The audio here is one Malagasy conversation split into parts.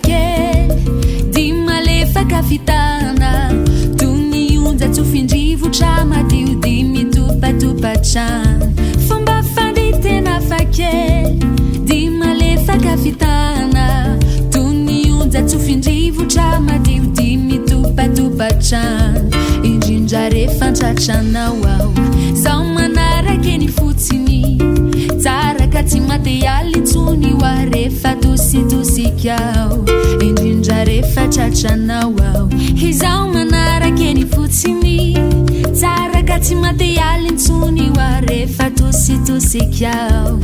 fake dimalefa fitana tunionja tsofindrivotra madio dimy topatopatran fomba fandritena fakely dimalefa fitana tunionja tsofindrivotra madio dimy topatopatran indrindra refantratranao ao zao manarakeny fotsiny tsara ka tsy matealy tsony wa refa tositosikao indrindra refa tratranao ao izao manarakeny fotsiny tsara ka tsy matealy tsony wa refa tositosikao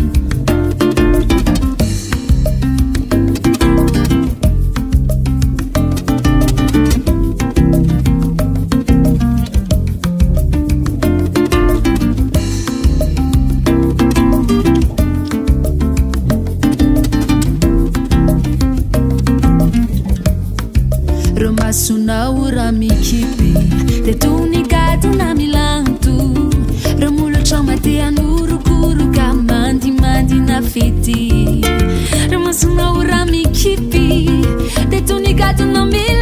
Sunau ramikipi de tunikatu na milantu ramulo chama te anuru kuruka mandi mandi na fiti ramasunau ramikipi de tunikatu na milantu